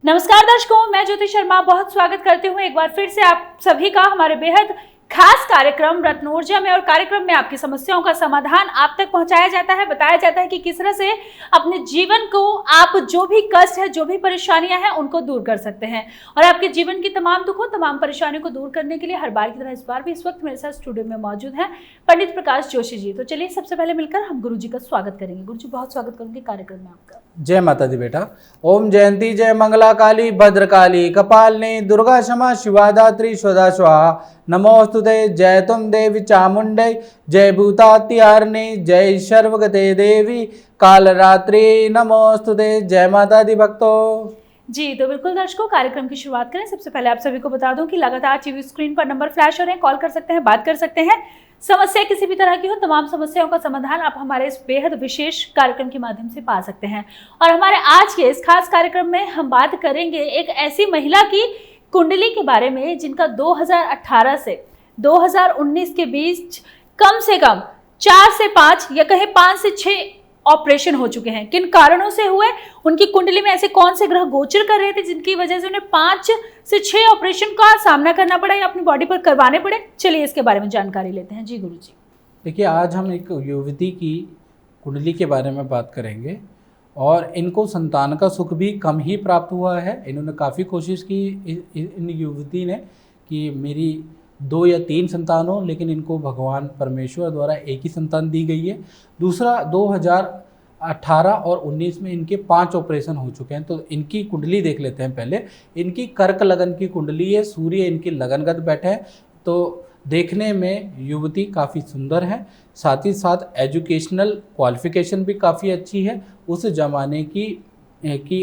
नमस्कार दर्शकों, मैं ज्योति शर्मा बहुत स्वागत करती हूँ एक बार फिर से आप सभी का हमारे बेहद खास कार्यक्रम रत्न ऊर्जा में। और कार्यक्रम में आपकी समस्याओं का समाधान आप तक पहुंचाया जाता है, बताया जाता है कि किस तरह से अपने जीवन को आप जो भी कष्ट है, जो भी परेशानियां हैं, उनको दूर कर सकते हैं। और आपके जीवन की तमाम दुखों, तमाम परेशानियों को दूर करने के लिए हर बार की तरह इस बार भी इस वक्त मेरे साथ स्टूडियो में मौजूद हैं पंडित प्रकाश जोशी जी। तो चलिए सबसे पहले मिलकर हम गुरु जी का स्वागत करेंगे। गुरु जी, बहुत स्वागत करूंगी कार्यक्रम में आपका। जय माता दी बेटा। ओम जयंती जय मंगला काली भद्रकाली कपालिनी दुर्गा क्षमा शिवा दात्री स्वदा स्वाहा। नमोस्तुते जय तुम देवी चामुंडे जय भूतात्यारिणी जय सर्वगते देवी कालरात्रि नमोस्तुते। जय माता दी भक्तों। जी तो बिल्कुल दर्शकों, कार्यक्रम की शुरुआत करें। सबसे पहले आप सभी को बता दूं कि लगातार टीवी स्क्रीन पर नंबर फ्लैश हो रहे हैं, कॉल कर सकते हैं, बात कर सकते हैं। समस्या किसी भी तरह की हो, तमाम समस्याओं का समाधान आप हमारे इस बेहद विशेष कार्यक्रम के माध्यम से पा सकते हैं। और हमारे आज के इस खास कार्यक्रम में हम बात करेंगे एक ऐसी महिला की कुंडली के बारे में जिनका 2018 से 2019 के बीच कम से कम 4 से 5 या कहे 5 से 6 ऑपरेशन हो चुके हैं। किन कारणों से हुए, उनकी कुंडली में ऐसे कौन से ग्रह गोचर कर रहे थे जिनकी वजह से उन्हें 5 से 6 ऑपरेशन का सामना करना पड़ा या अपनी बॉडी पर करवाने पड़े। चलिए इसके बारे में जानकारी लेते हैं। जी गुरु जी। देखिए, आज हम एक युवती की कुंडली के बारे में बात करेंगे और इनको संतान का सुख भी कम ही प्राप्त हुआ है। इन्होंने काफ़ी कोशिश की इन युवती ने कि मेरी 2 या 3 संतान हो, लेकिन इनको भगवान परमेश्वर द्वारा एक ही संतान दी गई है। दूसरा, 2018 और 19 में इनके 5 ऑपरेशन हो चुके हैं। तो इनकी कुंडली देख लेते हैं पहले। इनकी कर्क लगन की कुंडली है, सूर्य इनकी लगनगत बैठे हैं, तो देखने में युवती काफ़ी सुंदर है। साथ ही साथ एजुकेशनल क्वालिफिकेशन भी काफ़ी अच्छी है, उस ज़माने की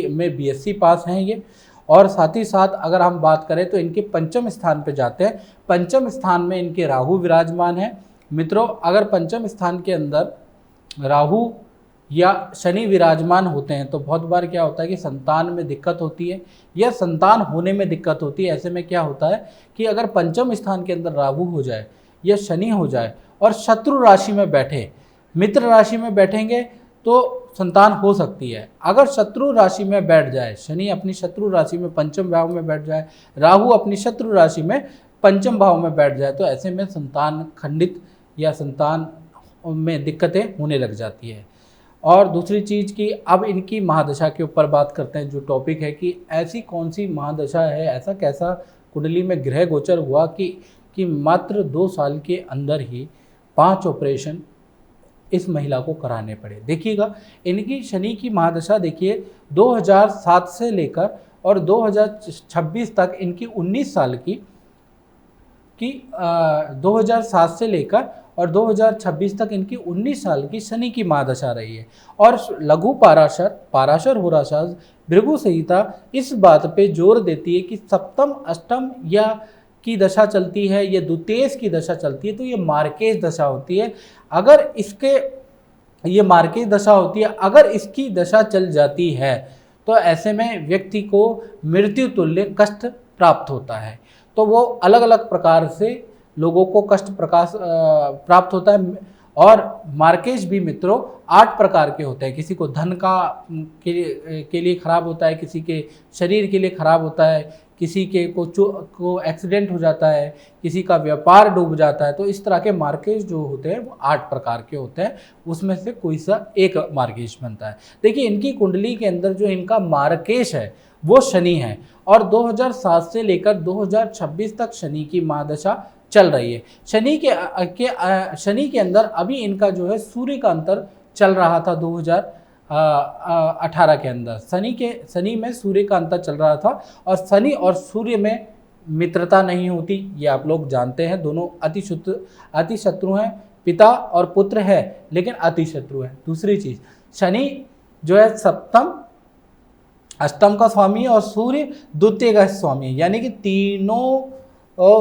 में BSc पास हैं ये। और साथ ही साथ अगर हम बात करें तो इनके पंचम स्थान पे जाते हैं। पंचम स्थान में इनके राहु विराजमान है। मित्रों, अगर पंचम स्थान के अंदर राहु या शनि विराजमान होते हैं तो बहुत बार क्या होता है कि संतान में दिक्कत होती है या संतान होने में दिक्कत होती है। ऐसे में क्या होता है कि अगर पंचम स्थान के अंदर राहु हो जाए या शनि हो जाए और शत्रु राशि में बैठे, मित्र राशि में बैठेंगे तो संतान हो सकती है। अगर शत्रु राशि में बैठ जाए, शनि अपनी शत्रु राशि में पंचम भाव में बैठ जाए, राहु अपनी शत्रु राशि में पंचम भाव में बैठ जाए, तो ऐसे में संतान खंडित या संतान में दिक्कतें होने लग जाती है। और दूसरी चीज़ कि अब इनकी महादशा के ऊपर बात करते हैं, जो टॉपिक है कि ऐसी कौन सी महादशा है, ऐसा कैसा कुंडली में ग्रह गोचर हुआ कि मात्र 2 साल के अंदर ही 5 ऑपरेशन इस महिला को कराने पड़े। देखिएगा, इनकी शनि की महादशा देखिए 2007 से लेकर और 2026 तक इनकी 19 साल की 2007 से लेकर और 2026 तक इनकी 19 साल की शनि की महादशा रही है। और लघु पाराशर होराशास्त्र भृगु संहिता इस बात पे जोर देती है कि सप्तम अष्टम या की दशा चलती है या द्वितीयेश की दशा चलती है तो ये मार्केज दशा होती है। अगर ये मार्केज दशा होती है, अगर इसकी दशा चल जाती है तो ऐसे में व्यक्ति को मृत्यु तुल्य कष्ट प्राप्त होता है। तो वो अलग अलग प्रकार से लोगों को कष्ट प्राप्त होता है। और मार्केज भी मित्रों 8 प्रकार के होते हैं। किसी को धन के लिए खराब होता है, किसी के शरीर के लिए खराब होता है, किसी के को एक्सीडेंट हो जाता है, किसी का व्यापार डूब जाता है। तो इस तरह के मार्केज जो होते हैं वो 8 प्रकार के होते हैं, उसमें से कोई सा एक मार्केज बनता है। देखिए, इनकी कुंडली के अंदर जो इनका मार्केश है वो शनि है और 2007 से लेकर 2026 तक शनि की महादशा चल रही है। शनि के अंदर अभी इनका जो है सूर्य का अंतर चल रहा था 2018 के अंदर। शनि में सूर्य का अंतर चल रहा था और शनि और सूर्य में मित्रता नहीं होती, ये आप लोग जानते हैं। दोनों अति शत्रु हैं, पिता और पुत्र है लेकिन अति शत्रु है। दूसरी चीज़, शनि जो है सप्तम अष्टम का स्वामी और सूर्य द्वितीय का स्वामी है, यानी कि तीनों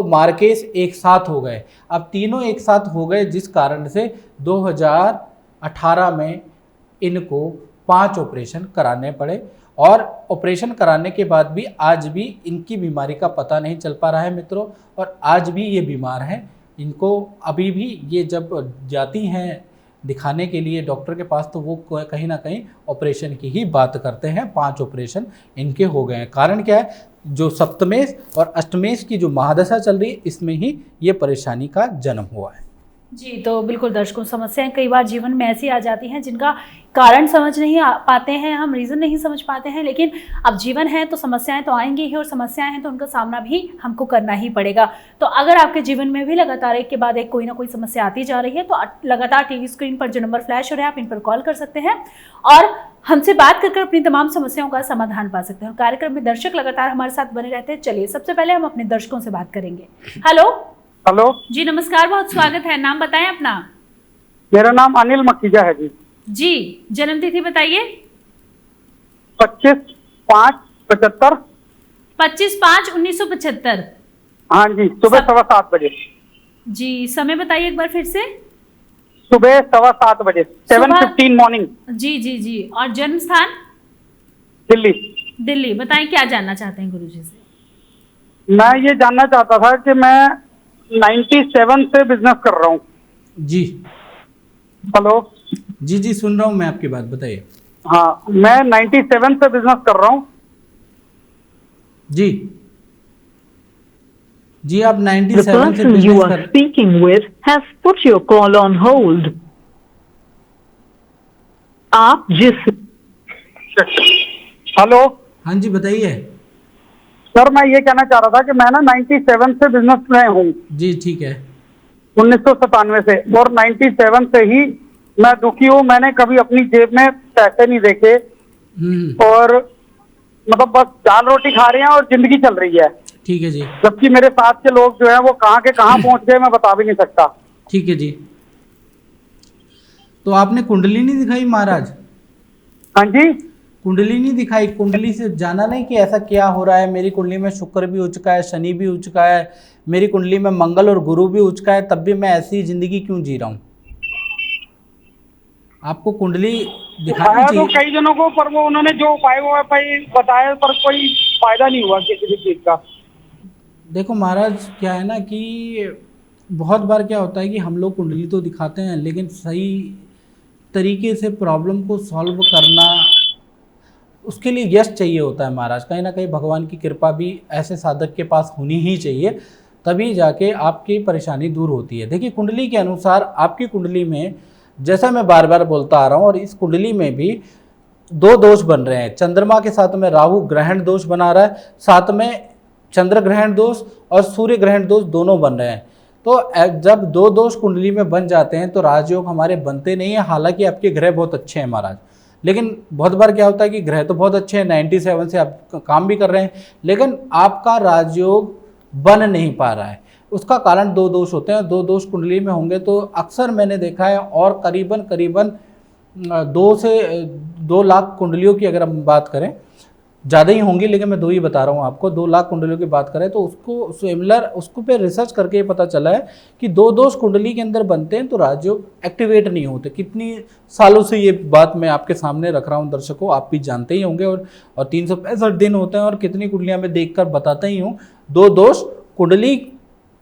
मार्केश एक साथ हो गए। अब तीनों एक साथ हो गए जिस कारण से 2018 में इनको 5 ऑपरेशन कराने पड़े। और ऑपरेशन कराने के बाद भी आज भी इनकी बीमारी का पता नहीं चल पा रहा है मित्रों, और आज भी ये बीमार हैं। इनको अभी भी ये जब जाती हैं दिखाने के लिए डॉक्टर के पास, तो वो कहीं ना कहीं ऑपरेशन की ही बात करते हैं। 5 ऑपरेशन इनके हो गए हैं। कारण क्या है, जो सप्तमेश और अष्टमेश की जो महादशा चल रही है, इसमें ही ये परेशानी का जन्म हुआ है। जी, तो बिल्कुल दर्शकों, समस्याएं कई बार जीवन में ऐसी आ जाती हैं जिनका कारण समझ नहीं पाते हैं, हम रीज़न नहीं समझ पाते हैं, लेकिन अब जीवन है तो समस्याएं तो आएंगी ही, और समस्याएं हैं तो उनका सामना भी हमको करना ही पड़ेगा। तो अगर आपके जीवन में भी लगातार एक के बाद एक कोई ना कोई समस्या आती जा रही है, तो लगातार टीवी स्क्रीन पर जो नंबर फ्लैश हो रहे हैं, आप इन पर कॉल कर सकते हैं और हमसे बात कर अपनी तमाम समस्याओं का समाधान पा सकते हैं। कार्यक्रम में दर्शक लगातार हमारे साथ बने रहते हैं। चलिए, सबसे पहले हम अपने दर्शकों से बात करेंगे। हेलो हेलो जी, नमस्कार, बहुत स्वागत है। नाम बताएं अपना। मेरा नाम अनिल मखीजा है जी। जी, जन्मतिथि बताइए। 25/5/75। 25/5/1975। हाँ जी, सुबह 7:15 बजे। जी, समय बताइए एक बार फिर से। सुबह 7:15 बजे, 7:15 मॉर्निंग। जी जी जी, और जन्म स्थान? दिल्ली। दिल्ली। बताएं क्या जानना चाहते हैं गुरुजी से। मैं ये जानना चाहता था कि मैं 97 से बिजनेस कर रहा हूँ। जी हेलो। जी जी, सुन रहा हूँ मैं आपकी बात, बताइए। हाँ, मैं 97 से बिजनेस कर रहा हूँ। जी जी, आप The 97 से person you बिजनेस are कर। speaking with has put your call on hold. आप जिस हेलो हाँ जी, बताइए। सर, मैं ये कहना चाह रहा था कि मैं ना 97 से बिजनेस में हूँ, जी ठीक है। 1997 से, और 97 से ही मैं दुखी हूँ। मैंने कभी अपनी जेब में पैसे नहीं देखे, और मतलब बस दाल रोटी खा रहे हैं और जिंदगी चल रही है। ठीक है जी। जबकि मेरे साथ के लोग जो है वो कहाँ के कहाँ पहुंच गए, मैं बता भी नहीं सकता। ठीक है जी। तो आपने कुंडली नहीं दिखाई महाराज? हाँ जी। कुंडली नहीं दिखाई? कुंडली से जाना नहीं कि ऐसा क्या हो रहा है, मेरी कुंडली में शुक्र भी हो चुका है, शनि भी हो चुका है, मेरी कुंडली में मंगल और गुरु भी हो चुका है, तब भी मैं ऐसी जिंदगी क्यों जी रहा हूँ? आपको कुंडली दिखानी तो चाहिए। कई जनों को, पर वो उन्होंने जो उपाय वो बताया, पर कोई फायदा नहीं हुआ किसी भी चीज का। देखो महाराज, क्या है ना कि बहुत बार क्या होता है कि हम लोग कुंडली तो दिखाते हैं, लेकिन सही तरीके से प्रॉब्लम को सॉल्व करना, उसके लिए यश चाहिए होता है महाराज। कहीं ना कहीं भगवान की कृपा भी ऐसे साधक के पास होनी ही चाहिए, तभी जाके आपकी परेशानी दूर होती है। देखिए, कुंडली के अनुसार आपकी कुंडली में, जैसा मैं बार बार बोलता आ रहा हूँ, और इस कुंडली में भी 2 दोष बन रहे हैं। चंद्रमा के साथ में राहु ग्रहण दोष बना रहा है, साथ में चंद्र ग्रहण दोष और सूर्य ग्रहण दोष दोनों बन रहे हैं। तो जब 2 दोष कुंडली में बन जाते हैं तो राजयोग हमारे बनते नहीं है। हालांकि आपके ग्रह बहुत अच्छे हैं महाराज, लेकिन बहुत बार क्या होता है कि ग्रह तो बहुत अच्छे हैं, 97 से आप काम भी कर रहे हैं, लेकिन आपका राजयोग बन नहीं पा रहा है। उसका कारण 2 दोष होते हैं। 2 दोष कुंडली में होंगे तो अक्सर मैंने देखा है, और करीबन 2 से 2 लाख कुंडलियों की अगर हम बात करें, ज़्यादा ही होंगी, लेकिन मैं 2 ही बता रहा हूँ आपको। 2 लाख कुंडलियों की बात करें तो उसको सिमिलर, उसको पे रिसर्च करके ये पता चला है कि 2 दोष कुंडली के अंदर बनते हैं तो राजयोग एक्टिवेट नहीं होते। कितनी सालों से ये बात मैं आपके सामने रख रहा हूँ दर्शकों, आप भी जानते ही होंगे, और 365 दिन होते हैं, और कितनी कुंडलियाँ मैं देखकर बताता ही हूँ। 2 दोष कुंडली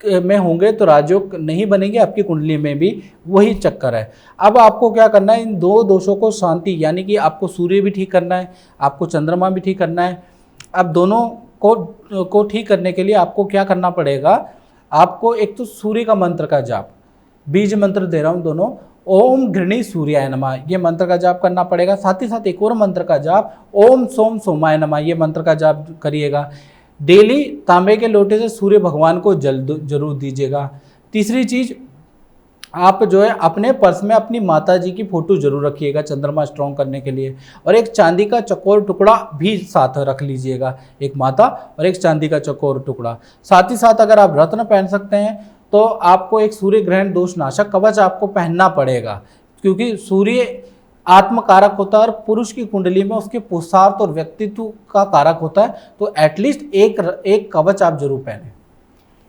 में होंगे तो राजयोग नहीं बनेंगे, आपकी कुंडली में भी वही चक्कर है। अब आपको क्या करना है, इन 2 दोषों को शांति, यानी कि आपको सूर्य भी ठीक करना है, आपको चंद्रमा भी ठीक करना है। अब दोनों को ठीक करने के लिए आपको क्या करना पड़ेगा, आपको एक तो सूर्य का मंत्र का जाप, बीज मंत्र दे रहा हूँ दोनों, ओम घृणी सूर्याय नमः, ये मंत्र का जाप करना पड़ेगा। साथ ही साथ एक और मंत्र का जाप, ओम सोम सोमाय नमः, ये मंत्र का जाप करिएगा। डेली तांबे के लोटे से सूर्य भगवान को जल जरूर दीजिएगा। तीसरी चीज, आप जो है अपने पर्स में अपनी माता जी की फोटो जरूर रखिएगा चंद्रमा स्ट्रॉन्ग करने के लिए, और एक चांदी का चकोर टुकड़ा भी साथ रख लीजिएगा, एक माता और एक चांदी का चकोर टुकड़ा। साथ ही साथ अगर आप रत्न पहन सकते हैं तो आपको एक सूर्य ग्रहण दोष नाशक कवच आपको पहनना पड़ेगा, क्योंकि सूर्य आत्मकारक होता है और पुरुष की कुंडली में उसके पुरुषार्थ और व्यक्तित्व का कारक होता है। तो एटलीस्ट एक कवच आप जरूर पहने।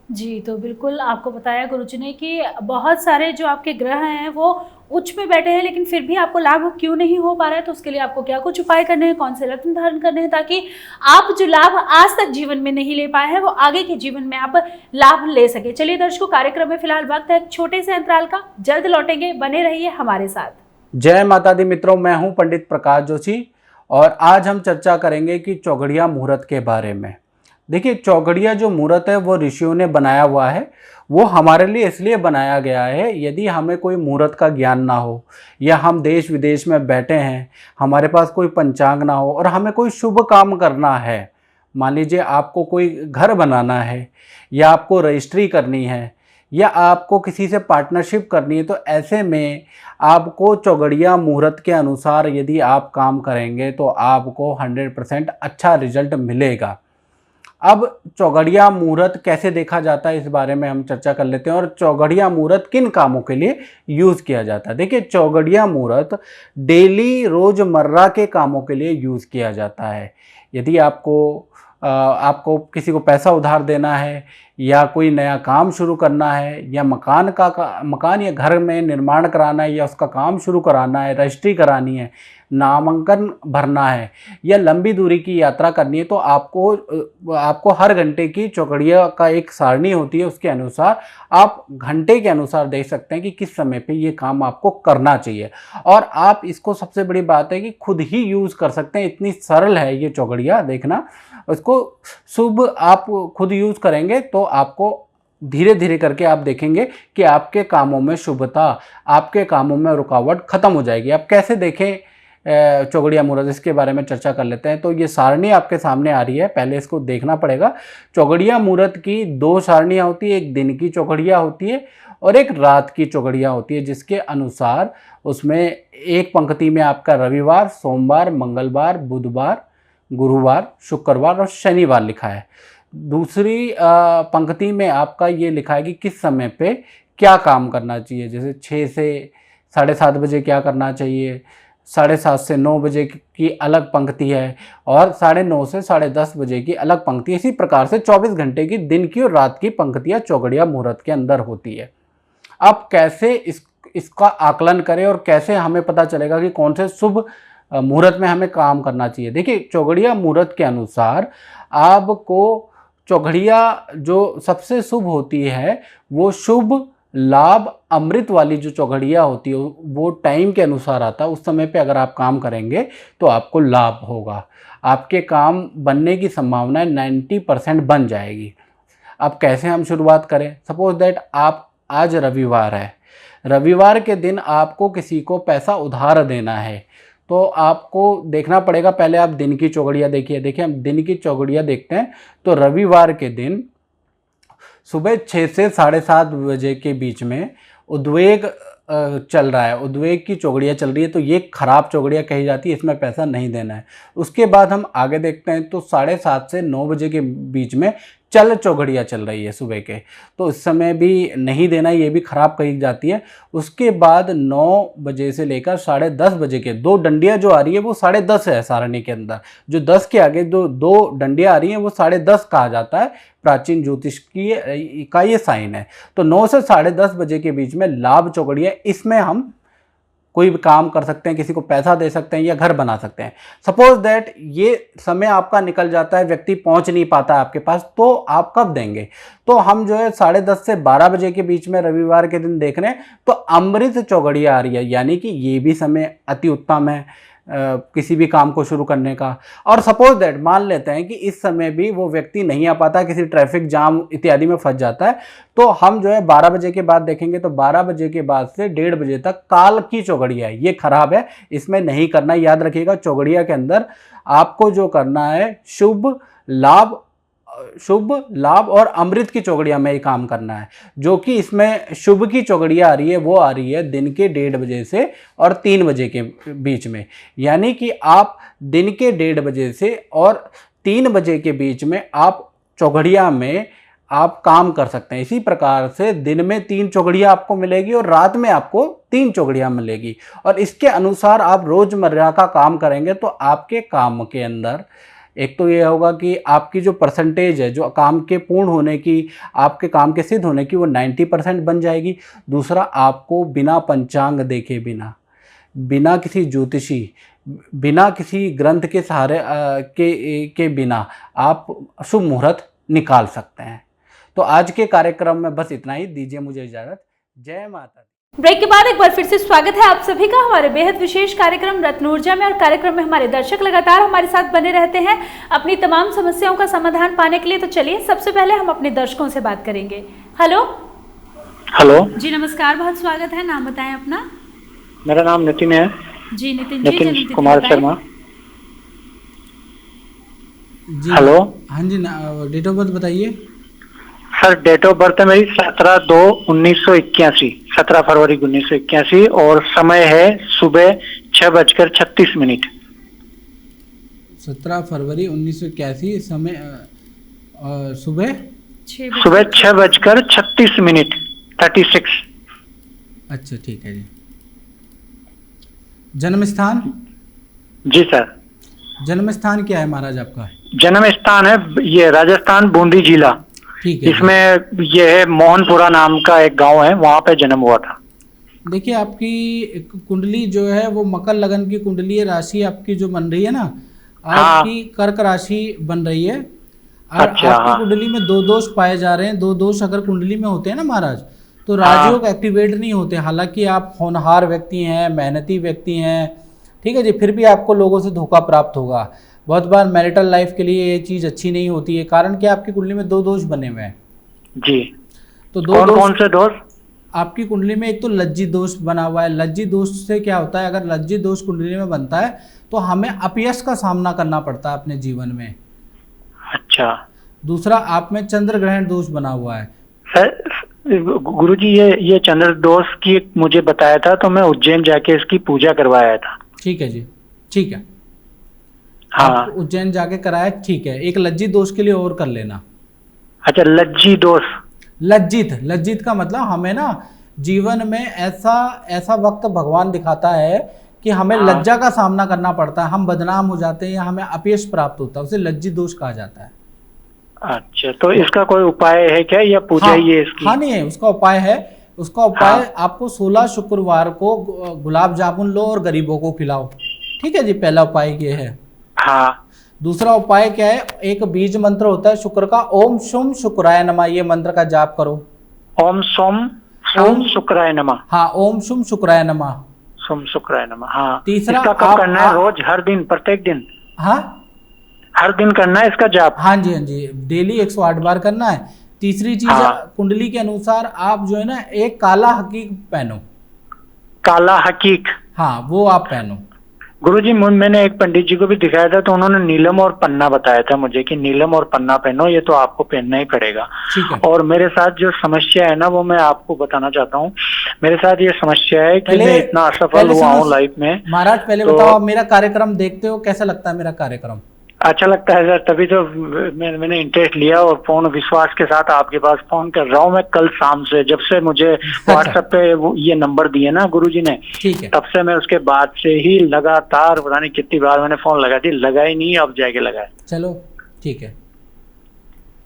जी, तो बिल्कुल आपको बताया गुरुजी ने कि बहुत सारे जो आपके ग्रह हैं वो उच्च में बैठे हैं, लेकिन फिर भी आपको लाभ क्यों नहीं हो पा रहा है, तो उसके लिए आपको क्या कुछ उपाय करने हैं, कौन से रत्न धारण करने हैं, ताकि आप जो लाभ आज तक जीवन में नहीं ले पाए हैं वो आगे के जीवन में आप लाभ ले सके। चलिए दर्शकों, कार्यक्रम में फिलहाल वक्त है एक छोटे से अंतराल का, जल्द लौटेंगे, बने रहिए हमारे साथ। जय माता दी मित्रों, मैं हूं पंडित प्रकाश जोशी और आज हम चर्चा करेंगे कि चौघड़िया मुहूर्त के बारे में। देखिए, चौघड़िया जो मुहूर्त है वो ऋषियों ने बनाया हुआ है। वो हमारे लिए इसलिए बनाया गया है, यदि हमें कोई मुहूर्त का ज्ञान ना हो या हम देश विदेश में बैठे हैं, हमारे पास कोई पंचांग ना हो और हमें कोई शुभ काम करना है, मान लीजिए आपको कोई घर बनाना है या आपको रजिस्ट्री करनी है या आपको किसी से पार्टनरशिप करनी है, तो ऐसे में आपको चौघड़िया मुहूर्त के अनुसार यदि आप काम करेंगे तो आपको 100% अच्छा रिजल्ट मिलेगा। अब चौघड़िया मुहूर्त कैसे देखा जाता है इस बारे में हम चर्चा कर लेते हैं और चौघड़िया मुहूर्त किन कामों के लिए यूज़ किया जाता है। देखिए, चौघड़िया मुहूर्त डेली रोज़मर्रा के कामों के लिए यूज़ किया जाता है। यदि आपको किसी को पैसा उधार देना है या कोई नया काम शुरू करना है या मकान या घर में निर्माण कराना है या उसका काम शुरू कराना है, रजिस्ट्री करानी है, नामांकन भरना है या लंबी दूरी की यात्रा करनी है, तो आपको हर घंटे की चौघड़िया का एक सारणी होती है। उसके अनुसार आप घंटे के अनुसार देख सकते हैं कि किस समय पे ये काम आपको करना चाहिए। और आप इसको, सबसे बड़ी बात है कि खुद ही यूज़ कर सकते हैं, इतनी सरल है ये चौघड़िया देखना। इसको शुभ आप खुद यूज़ करेंगे तो आपको धीरे धीरे करके आप देखेंगे कि आपके कामों में शुभता, आपके कामों में रुकावट खत्म हो जाएगी। आप कैसे देखें चौघड़िया मुहूर्त, इसके बारे में चर्चा कर लेते हैं। तो ये सारणी आपके सामने आ रही है, पहले इसको देखना पड़ेगा। चौघड़िया मुहूर्त की 2 सारणियाँ होती है, एक दिन की चौघड़िया होती है और एक रात की चौघड़िया होती है, जिसके अनुसार उसमें एक पंक्ति में आपका रविवार, सोमवार, मंगलवार, बुधवार, गुरुवार, शुक्रवार और शनिवार लिखा है। दूसरी पंक्ति में आपका ये लिखा है कि किस समय पे क्या काम करना चाहिए, जैसे 6 से 7:30 बजे क्या करना चाहिए, 7:30 से 9 बजे की अलग पंक्ति है और 9:30 से 10:30 बजे की अलग पंक्ति। इसी प्रकार से 24 घंटे की दिन की और रात की पंक्तियाँ चौघड़िया मुहूर्त के अंदर होती है। अब कैसे इसका आकलन करें और कैसे हमें पता चलेगा कि कौन से शुभ मुहूर्त में हमें काम करना चाहिए। देखिए, चौघड़िया मुहूर्त के अनुसार आपको चौघड़िया जो सबसे शुभ होती है वो शुभ लाभ अमृत वाली जो चौघड़िया होती है वो टाइम के अनुसार आता है। उस समय पे अगर आप काम करेंगे तो आपको लाभ होगा, आपके काम बनने की संभावना 90% बन जाएगी। अब कैसे हम शुरुआत करें? सपोज दैट आज रविवार है, रविवार के दिन आपको किसी को पैसा उधार देना है, तो आपको देखना पड़ेगा, पहले आप दिन की चौघड़िया देखिए हम दिन की चौघड़िया देखते हैं। तो रविवार के दिन सुबह 6 से 7:30 बजे के बीच में उद्वेग चल रहा है, उद्वेग की चौघड़िया चल रही है, तो ये खराब चौघड़िया कही जाती है, इसमें पैसा नहीं देना है। उसके बाद हम आगे देखते हैं तो 7:30 से 9 बजे के बीच में चल चौघड़िया चल रही है सुबह के, तो इस समय भी नहीं देना, ये भी खराब कही जाती है। उसके बाद 9 बजे से लेकर 10:30 बजे के 2 डंडियाँ जो आ रही है वो 10:30 है सारणी के अंदर। जो 10 के आगे जो 2 डंडियाँ आ रही हैं वो 10:30 कहा जाता है, प्राचीन ज्योतिष की का ये साइन है। तो 9 से 10:30 बजे के बीच में लाभ चौघड़िया, इसमें हम कोई भी काम कर सकते हैं, किसी को पैसा दे सकते हैं या घर बना सकते हैं। सपोज दैट ये समय आपका निकल जाता है, व्यक्ति पहुंच नहीं पाता है आपके पास, तो आप कब देंगे? तो हम जो है 10:30 से 12 बजे के बीच में रविवार के दिन देख रहे हैं, तो अमृत चौघड़िया आ रही है, यानी कि ये भी समय अति उत्तम है किसी भी काम को शुरू करने का। और सपोज दैट मान लेते हैं कि इस समय भी वो व्यक्ति नहीं आ पाता, किसी ट्रैफिक जाम इत्यादि में फंस जाता है, तो हम जो है 12 बजे के बाद देखेंगे। तो 12 बजे के बाद से 1:30 बजे तक काल की चौघड़िया है, ये खराब है, इसमें नहीं करना। याद रखिएगा, चौघड़िया के अंदर आपको जो करना है शुभ लाभ और अमृत की चौघड़िया में ही काम करना है। जो कि इसमें शुभ की चौघड़िया आ रही है वो आ रही है दिन के 1:30 बजे से और 3 बजे के बीच में, यानी कि आप दिन के 1:30 बजे से और 3 बजे के बीच में आप चौघड़िया में आप काम कर सकते हैं। इसी प्रकार से दिन में 3 चौघड़िया आपको मिलेगी और रात में आपको 3 चौघड़िया मिलेगी, और इसके अनुसार आप रोजमर्रा का काम करेंगे तो आपके काम के अंदर एक तो ये होगा कि आपकी जो परसेंटेज है, जो काम के पूर्ण होने की, आपके काम के सिद्ध होने की, वो 90% बन जाएगी। दूसरा, आपको बिना पंचांग देखे, बिना किसी ज्योतिषी, बिना किसी ग्रंथ के सहारे के बिना आप शुभ मुहूर्त निकाल सकते हैं। तो आज के कार्यक्रम में बस इतना ही। दीजिए मुझे इजाज़त। जय माता दी। ब्रेक के बाद एक बार फिर से स्वागत है आप सभी का हमारे बेहद विशेष कार्यक्रम रत्न ऊर्जा में। और कार्यक्रम में हमारे दर्शक लगातार हमारे साथ बने रहते हैं अपनी तमाम समस्याओं का समाधान पाने के लिए। तो चलिए सबसे पहले हम अपने दर्शकों से बात करेंगे। हेलो जी, नमस्कार, बहुत स्वागत है। नाम बताएं अपना। मेरा नाम नितिन है जी, नितिन कुमार शर्मा। जी हेलो। हाँ जी, डेट ऑफ बर्थ बताइए सर। डेट ऑफ बर्थ है मेरी 17/2/1981, 17 फरवरी 1981, और समय है सुबह 6:36। 17 फरवरी 1981, समय सुबह 6:36, 36। अच्छा, ठीक है जी। जन्म स्थान? जी सर। जन्म स्थान क्या है महाराज आपका? जन्म स्थान है ये राजस्थान, बूंदी जिला। ठीक है। इसमें ये है मोहनपुरा नाम का एक गांव है, वहां पे जन्म हुआ था। देखिए, आपकी एक कुंडली जो है वो मकर लगन की कुंडली है। राशि आपकी जो बन रही है ना, आपकी कर्क राशि बन रही है। और अच्छा, आपकी कुंडली में 2 दोष पाए जा रहे हैं। 2 दोष अगर कुंडली में होते हैं ना महाराज, तो राजयोग एक्टिवेट नहीं होते। हालांकि आप होनहार व्यक्ति हैं, मेहनती व्यक्ति हैं, ठीक है जी, फिर भी आपको लोगों से धोखा प्राप्त होगा। बहुत बार मैरिटल लाइफ के लिए ये चीज़ अच्छी नहीं होती है। कारण कि आपकी कुंडली में 2 दोष बने हुए हैं जी। तो कौन से दोष? आपकी कुंडली में एक तो लज्जित दोष बना हुआ है। लज्जित दोष से क्या होता है, अगर लज्जित दोष कुंडली में बनता है तो हमें अपयश का सामना करना पड़ता है अपने जीवन में। अच्छा। दूसरा, आप में चंद्र ग्रहण दोष बना हुआ है। सर गुरुजी, ये चंद्र दोष की मुझे बताया था, तो मैं उज्जैन जाके इसकी पूजा करवाया था। ठीक है जी, ठीक है। हाँ, आप उज्जैन जाके कराया, ठीक है। एक लज्जित दोष के लिए और कर लेना। अच्छा, लज्जित दोष। लज्जित का मतलब हमें ना जीवन में ऐसा वक्त भगवान दिखाता है कि हमें लज्जा का सामना करना पड़ता है। हम बदनाम हो जाते हैं या हमें अपयश प्राप्त होता है, उसे लज्जित दोष कहा जाता है। अच्छा, तो इसका कोई उपाय है क्या, या पूजा ही है इसकी? हाँ, नहीं है, उसका उपाय है। उसका उपाय आपको 16 शुक्रवार को गुलाब जामुन लो और गरीबों को खिलाओ। ठीक है जी, पहला उपाय ये है। हाँ। दूसरा उपाय क्या है, एक बीज मंत्र होता है शुक्र का, ओम शुम शुक्राय नमः, ये मंत्र का जाप करो। ओम सोम शुक्राय नमः। हाँ, ओम शुम शुक्राय नमः, सोम शुक्राय नमः। हाँ। तीसरा, इसका कब करना है? रोज, हर दिन, प्रत्येक दिन? हाँ, हर दिन करना है इसका जाप? हाँ जी, हाँ जी, डेली 108 बार करना है। तीसरी चीज, कुंडली के अनुसार आप जो है ना, एक काला हकीक पहनो। काला हकीक? हाँ, वो आप पहनो। गुरुजी, मैंने एक पंडित जी को भी दिखाया था, तो उन्होंने नीलम और पन्ना बताया था मुझे कि नीलम और पन्ना पहनो, ये तो आपको पहनना ही पड़ेगा। ठीक है। और मेरे साथ जो समस्या है ना, वो मैं आपको बताना चाहता हूँ। मेरे साथ ये समस्या है कि मैं इतना असफल हुआ हूँ लाइफ में। महाराज, पहले बताओ, आप मेरा कार्यक्रम देखते हो, कैसा लगता है मेरा कार्यक्रम? अच्छा लगता है सर, तभी तो मैंने इंटरेस्ट लिया और पूर्ण विश्वास के साथ आपके पास फोन कर रहा हूँ मैं कल शाम से। जब से मुझे व्हाट्सएप पे ये नंबर दिए ना गुरुजी ने, ठीक है, तब से मैं उसके बाद से ही लगातार पता नहीं कितनी बार मैंने फोन लगा दी, लगा ही नहीं, अब जाके लगाया। चलो ठीक है,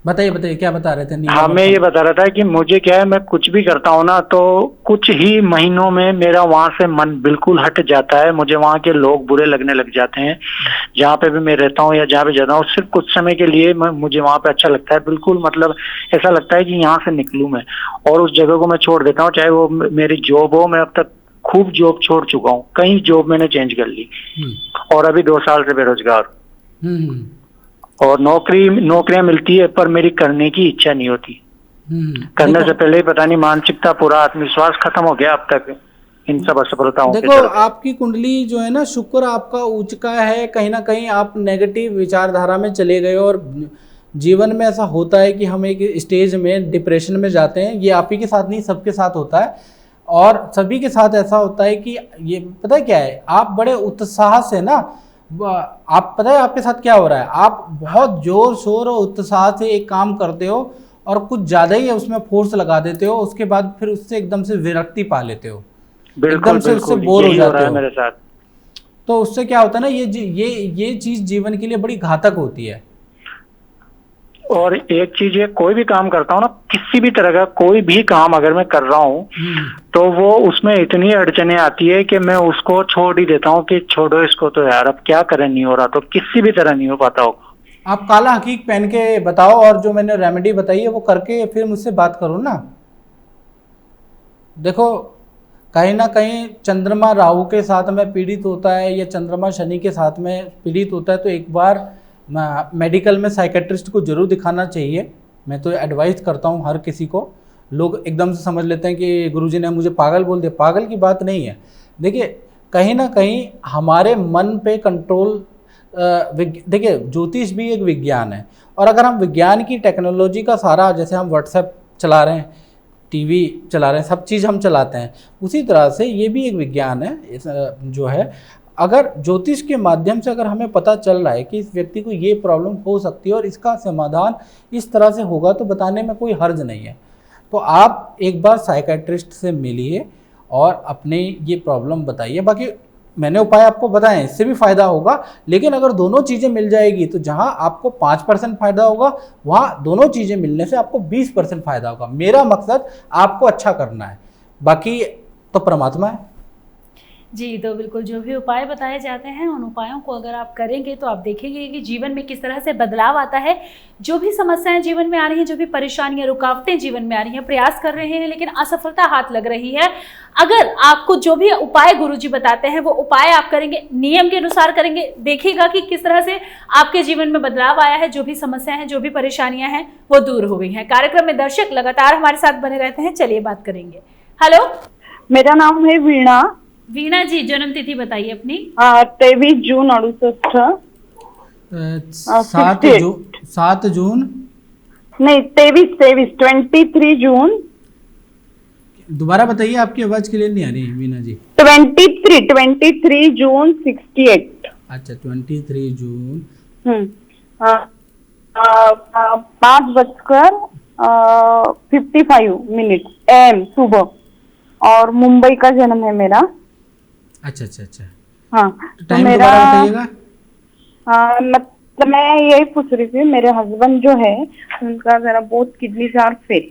बताइए क्या बता रहे थे? हाँ, मैं ये बता रहा था कि मुझे क्या है, मैं कुछ भी करता हूँ ना, तो कुछ ही महीनों में मेरा वहां से मन बिल्कुल हट जाता है। मुझे वहां के लोग बुरे लगने लग जाते हैं। जहाँ पे भी मैं रहता हूँ या जहाँ पे जाता हूँ, सिर्फ कुछ समय के लिए मुझे वहां पे अच्छा लगता है। बिल्कुल मतलब ऐसा लगता है कि यहाँ से निकलूं मैं, और उस जगह को मैं छोड़ देता हूँ, चाहे वो मेरी जॉब हो। मैं अब तक खूब जॉब छोड़ चुका हूँ, कई जॉब मैंने चेंज कर ली, और अभी 2 साल से बेरोजगार। और नौकरियां मिलती है, पर मेरी करने की इच्छा नहीं होती। करने से पहले ही पता नहीं मानसिकता, पूरा आत्मविश्वास खत्म हो गया अब तक इन सब असफलताओं के देखो, आपकी कुंडली जो है ना, शुक्र आपका उच्च का है। कहीं ना कहीं आप नेगेटिव विचारधारा में चले गए, और जीवन में ऐसा होता है कि हम एक स्टेज में डिप्रेशन में जाते हैं। ये आप ही के साथ नहीं, सबके साथ होता है, और सभी के साथ ऐसा होता है कि ये पता है क्या है, आप बड़े उत्साह से ना, आप पता है आपके साथ क्या हो रहा है, आप बहुत जोर शोर और उत्साह से एक काम करते हो और कुछ ज़्यादा ही उसमें फोर्स लगा देते हो, उसके बाद फिर उससे एकदम से विरक्ति पा लेते हो, एकदम से उससे बोर हो जाते हो। मेरे साथ तो उससे क्या होता है ना, ये चीज़ जीवन के लिए बड़ी घातक होती है। और एक चीज है, कोई भी काम करता हूँ ना, किसी भी तरह का कोई भी काम अगर मैं कर रहा हूँ तो वो उसमें इतनी अड़चने आती है कि मैं उसको छोड़ ही देता हूँ कि छोड़ो इसको, तो यार अब क्या करें, नहीं हो रहा, तो किसी भी तरह नहीं हो पाता होगा। आप काला हकीक पहन के बताओ और जो मैंने रेमेडी बताई है वो करके फिर मुझसे बात करो ना। देखो कहीं ना कहीं चंद्रमा राहु के साथ में पीड़ित होता है या चंद्रमा शनि के साथ में पीड़ित होता है, तो एक बार मेडिकल में साइकेट्रिस्ट को जरूर दिखाना चाहिए। मैं तो एडवाइस करता हूँ हर किसी को। लोग एकदम से समझ लेते हैं कि गुरुजी ने मुझे पागल बोल दिया, पागल की बात नहीं है। देखिए कहीं ना कहीं हमारे मन पे कंट्रोल, देखिए ज्योतिष भी एक विज्ञान है, और अगर हम विज्ञान की टेक्नोलॉजी का सारा, जैसे हम व्हाट्सएप चला रहे हैं, टीवी चला रहे हैं, सब चीज़ हम चलाते हैं, उसी तरह से ये भी एक विज्ञान है जो है। अगर ज्योतिष के माध्यम से अगर हमें पता चल रहा है कि इस व्यक्ति को ये प्रॉब्लम हो सकती है और इसका समाधान इस तरह से होगा, तो बताने में कोई हर्ज नहीं है। तो आप एक बार साइकेट्रिस्ट से मिलिए और अपने ये प्रॉब्लम बताइए। बाकी मैंने उपाय आपको बताए, इससे भी फ़ायदा होगा, लेकिन अगर दोनों चीज़ें मिल जाएगी तो जहां आपको 5% फ़ायदा होगा, वहां दोनों चीज़ें मिलने से आपको 20% फ़ायदा होगा। मेरा मकसद आपको अच्छा करना है, बाकी तो परमात्मा है। जी, तो बिल्कुल जो भी उपाय बताए जाते हैं उन उपायों को अगर आप करेंगे तो आप देखेंगे कि जीवन में किस तरह से बदलाव आता है। जो भी समस्याएं जीवन में आ रही हैं, जो भी परेशानियां, रुकावटें जीवन में आ रही हैं, प्रयास कर रहे हैं लेकिन असफलता हाथ लग रही है, अगर आपको जो भी उपाय गुरुजी बताते हैं वो उपाय आप करेंगे, नियम के अनुसार करेंगे, देखिएगा कि किस तरह से आपके जीवन में बदलाव आया है। जो भी समस्याएं हैं, जो भी परेशानियां हैं वो दूर हो गई हैं। कार्यक्रम में दर्शक लगातार हमारे साथ बने रहते हैं, चलिए बात करेंगे। हेलो, मेरा नाम है वीणा। वीणा जी, जन्म तिथि बताइए अपनी। 23 जून 68। 7 जून नहीं, 23 जून। दोबारा बताइए, आपकी आवाज क्लियर नहीं आ रही वीणा जी। 23 जून 68। अच्छा, 23 जून। 5:55 AM सुबह, और मुंबई का जन्म है मेरा। अच्छा अच्छा अच्छा। हाँ, तो टाइम दोबारा बताइएगा। मतलब मैं यही पूछ रही थी, मेरे हस्बैंड जो है उनका जरा बहुत किडनी आर फेल,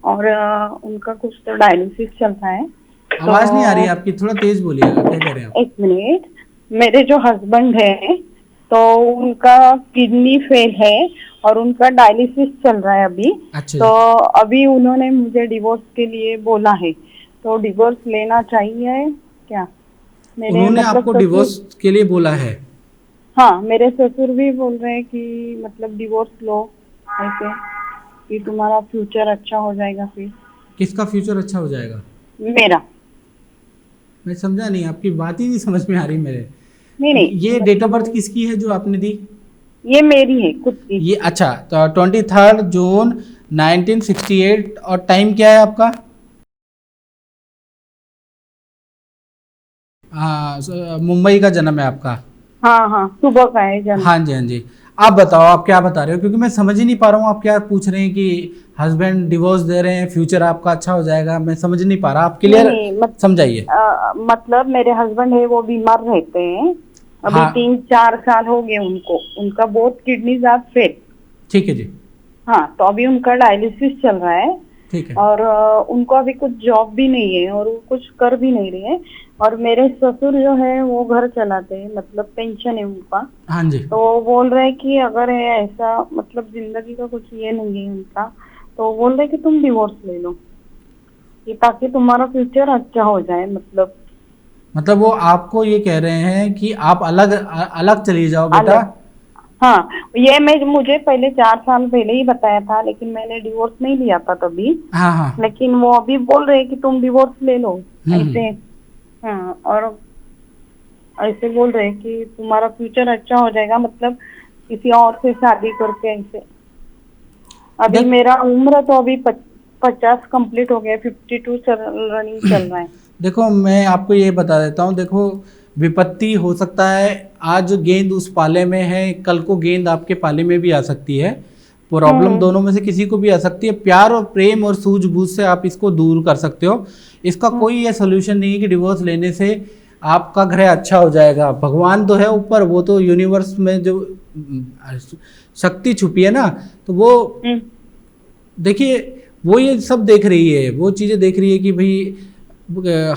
और उनका कुछ तो डायलिसिस चलता है। आवाज नहीं आ रही आपकी, थोड़ा तेज बोलिएगा, क्या कह रहे हैं आप? एक मिनट। मेरे जो हस्बैंड है तो उनका किडनी फेल है और उनका डायलिसिस चल रहा है अभी। अच्छा। तो अभी उन्होंने मुझे डिवोर्स के लिए बोला है, तो डिवोर्स लेना चाहिए क्या? उन्होंने मतलब आपको डिवोर्स के लिए बोला है? हाँ, मेरे ससुर भी बोल रहे हैं कि मतलब डिवोर्स लो, ऐसे कि तुम्हारा फ्यूचर अच्छा हो जाएगा। फिर किसका फ्यूचर अच्छा हो जाएगा? मेरा। मैं समझा नहीं, आपकी बात ही नहीं समझ में आ रही मेरे। नहीं, ये डेट ऑफ बर्थ किसकी है जो आपने दी? ये मेरी है खुद की। ये अच्छा, तो 23 जून 1968। और टाइम क्या है आपका? हाँ, मुंबई का जन्म है आपका? हाँ हाँ, सुबह का है जन्म। हाँ जी हाँ जी। आप बताओ, आप क्या बता रहे हो, क्योंकि मैं समझ ही नहीं पा रहा हूँ। आप क्या पूछ रहे हैं कि हस्बैंड डिवोर्स दे रहे हैं, फ्यूचर आपका अच्छा हो जाएगा? मैं समझ नहीं पा रहा, आप क्लियर समझाइए। मतलब मेरे हस्बैंड है वो बीमार रहते हैं अभी। हाँ। 3-4 साल हो गए उनको, उनका बहुत किडनी जात फेल। ठीक है जी। हाँ, तो अभी उनका डायलिसिस चल रहा है। ठीक है। और उनको अभी कुछ जॉब भी नहीं है और वो कुछ कर भी नहीं रहे हैं। और मेरे ससुर जो है वो घर चलाते हैं, मतलब पेंशन है उनका। हाँ जी। तो वो बोल रहे हैं कि अगर है ऐसा, मतलब जिंदगी का कुछ ये नहीं है उनका, तो बोल रहे कि तुम डिवोर्स ले लो, कि ताकि तुम्हारा फ्यूचर अच्छा हो जाए। मतलब वो आपको ये कह रहे हैं कि आप अलग चली जाओ बेटा। हाँ, ये मुझे पहले 4 साल पहले ही बताया था, लेकिन मैंने डिवोर्स नहीं लिया था तभी। हाँ हाँ। लेकिन वो अभी बोल रहे हैं कि तुम डिवोर्स ले लो ऐसे। हाँ, और ऐसे बोल रहे हैं कि तुम्हारा फ्यूचर अच्छा हो जाएगा, मतलब किसी और से शादी करके ऐसे। अभी मेरा उम्र तो अभी 50 कंप्लीट हो गया, 52 रनिंग चल रहा है। देखो, मैं आपको ये बता देता हूँ। देखो, विपत्ति हो सकता है, आज गेंद उस पाले में है, कल को गेंद आपके पाले में भी आ सकती है। प्रॉब्लम दोनों में से किसी को भी आ सकती है। प्यार और प्रेम और सूझबूझ से आप इसको दूर कर सकते हो। इसका कोई ये सोल्यूशन नहीं है कि डिवोर्स लेने से आपका ग्रह अच्छा हो जाएगा। भगवान तो है ऊपर, वो तो यूनिवर्स में जो शक्ति छुपी है ना, तो वो देखिए वो ये सब देख रही है, वो चीज़ें देख रही है कि भाई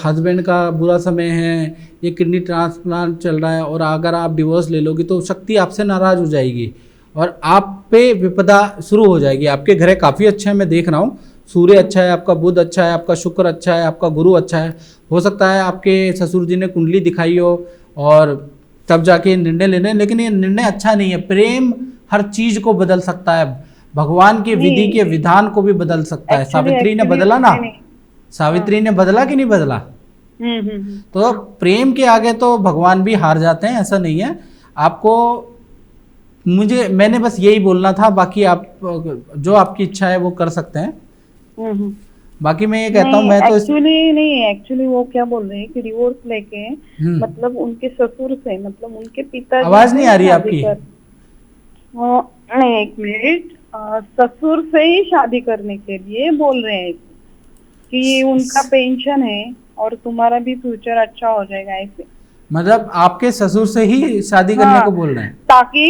हस्बैंड का बुरा समय है, ये किडनी ट्रांसप्लांट चल रहा है, और अगर आप डिवोर्स ले लोगे तो शक्ति आपसे नाराज़ हो जाएगी और आप पे विपदा शुरू हो जाएगी। आपके ग्रह काफ़ी अच्छे हैं, मैं देख रहा हूँ, सूर्य अच्छा है, आपका बुध अच्छा है, आपका शुक्र अच्छा है, आपका गुरु अच्छा है। हो सकता है आपके ससुर जी ने कुंडली दिखाई हो और तब जाके निर्णय लेने, लेकिन ये निर्णय अच्छा नहीं है। प्रेम हर चीज़ को बदल सकता है, भगवान की विधि के विधान को भी बदल सकता है। सावित्री ने बदला ना, सावित्री ने बदला कि नहीं बदला? तो प्रेम के आगे तो भगवान भी हार जाते हैं, ऐसा नहीं है। आपको मैंने बस यही बोलना था, बाकी आप जो आपकी इच्छा है वो कर सकते हैं। बाकी मैं ये कहता हूँ, मैं तो एक्चुअली वो क्या बोल रहे हैं कि डिवोर्स लेके मतलब उनके ससुर से, मतलब उनके पिता, आवाज नहीं आ रही आपकी। नहीं, एक मिनट, ससुर से ही शादी करने के लिए बोल रहे हैं कि उनका पेंशन है और तुम्हारा भी फ्यूचर अच्छा हो जाएगा, ऐसे। मतलब आपके ससुर से ही शादी करने को बोल रहे हैं? ताकि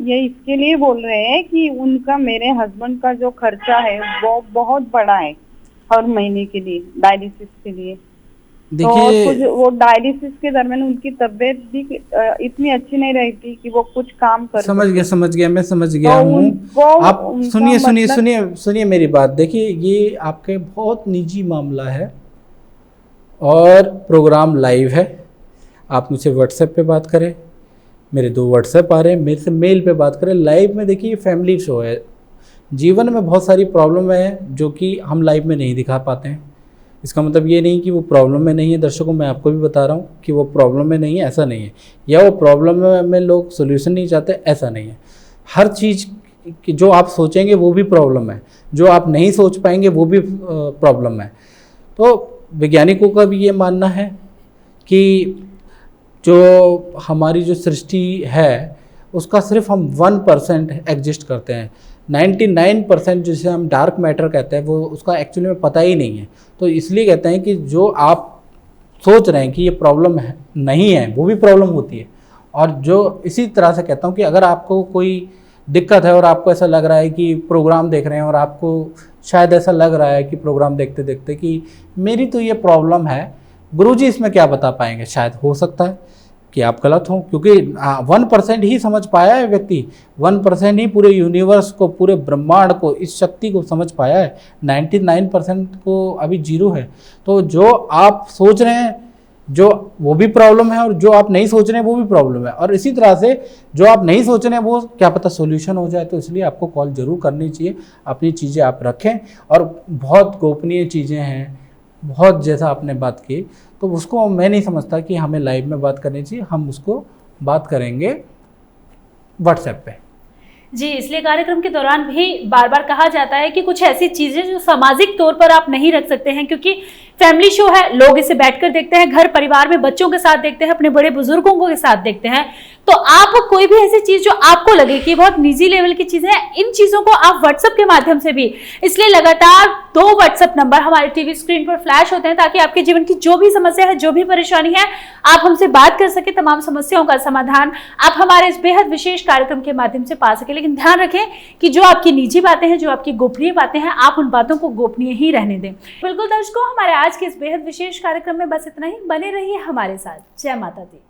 ये इसके लिए बोल रहे हैं कि उनका, मेरे हस्बैंड का जो खर्चा है वो बहुत बड़ा है हर महीने के लिए, डायलिसिस के लिए। देखिए तो वो डायलिसिस के दरमियान उनकी तबीयत भी इतनी अच्छी नहीं रहती कि वो कुछ काम कर। समझ गया, मैं समझ गया हूँ। आप सुनिए मेरी बात। देखिए ये आपके बहुत निजी मामला है और प्रोग्राम लाइव है। आप मुझसे व्हाट्सएप पे बात करें, मेरे 2 व्हाट्सएप आ रहे हैं, मेरे से मेल पे बात करें। लाइव में देखिए फैमिली शो है, जीवन में बहुत सारी प्रॉब्लम है जो कि हम लाइव में नहीं दिखा पाते हैं। इसका मतलब ये नहीं कि वो प्रॉब्लम में नहीं है। दर्शकों, मैं आपको भी बता रहा हूँ कि वो प्रॉब्लम में नहीं है, ऐसा नहीं है, या वो प्रॉब्लम में लोग सोल्यूशन नहीं चाहते, ऐसा नहीं है। हर चीज़ की जो आप सोचेंगे वो भी प्रॉब्लम है, जो आप नहीं सोच पाएंगे वो भी प्रॉब्लम है। तो वैज्ञानिकों का भी ये मानना है कि जो हमारी जो सृष्टि है उसका सिर्फ हम 1% एग्जिस्ट करते हैं। 99% जिसे हम डार्क मैटर कहते हैं वो उसका एक्चुअली में पता ही नहीं है। तो इसलिए कहते हैं कि जो आप सोच रहे हैं कि ये प्रॉब्लम है, नहीं है, वो भी प्रॉब्लम होती है। और जो इसी तरह से कहता हूँ कि अगर आपको कोई दिक्कत है और आपको ऐसा लग रहा है कि प्रोग्राम देख रहे हैं और आपको शायद ऐसा लग रहा है कि प्रोग्राम देखते देखते कि मेरी तो ये प्रॉब्लम है, गुरुजी इसमें क्या बता पाएंगे, शायद हो सकता है कि आप गलत हो, क्योंकि 1% ही समझ पाया है व्यक्ति, 1% ही पूरे यूनिवर्स को, पूरे ब्रह्मांड को, इस शक्ति को समझ पाया है। 99% को अभी 0 है। तो जो आप सोच रहे हैं जो वो भी प्रॉब्लम है और जो आप नहीं सोच रहे हैं वो भी प्रॉब्लम है। और इसी तरह से जो आप नहीं सोच रहे हैं वो क्या पता सॉल्यूशन हो जाए। तो इसलिए आपको कॉल जरूर करनी चाहिए, अपनी चीज़ें आप रखें। और बहुत गोपनीय चीज़ें हैं, बहुत जैसा आपने बात की, तो उसको मैं नहीं समझता कि हमें लाइव में बात करनी चाहिए। हम उसको बात करेंगे व्हाट्सएप पे। जी, इसलिए कार्यक्रम के दौरान भी बार बार कहा जाता है कि कुछ ऐसी चीजें जो सामाजिक तौर पर आप नहीं रख सकते हैं, क्योंकि फैमिली शो है, लोग इसे बैठकर देखते हैं, घर परिवार में बच्चों के साथ देखते हैं, अपने बड़े बुजुर्गों के साथ देखते हैं। तो आप कोई भी ऐसी चीज जो आपको लगे कि बहुत निजी लेवल की चीजें हैं, इन चीजों को आप व्हाट्सएप के माध्यम से भी, इसलिए लगातार 2 व्हाट्सएप नंबर हमारे टीवी स्क्रीन पर फ्लैश होते हैं ताकि आपके जीवन की जो भी समस्या है, जो भी परेशानी है, आप हमसे बात कर सके, तमाम समस्याओं का समाधान आप हमारे इस बेहद विशेष कार्यक्रम के माध्यम से पा सके। लेकिन ध्यान रखें कि जो आपकी निजी बातें हैं, जो आपकी गोपनीय बातें हैं, आप उन बातों को गोपनीय ही रहने दें। बिल्कुल दर्शकों, हमारे आज के इस बेहद विशेष कार्यक्रम में बस इतना ही। बने रहिए हमारे साथ। जय माता दी।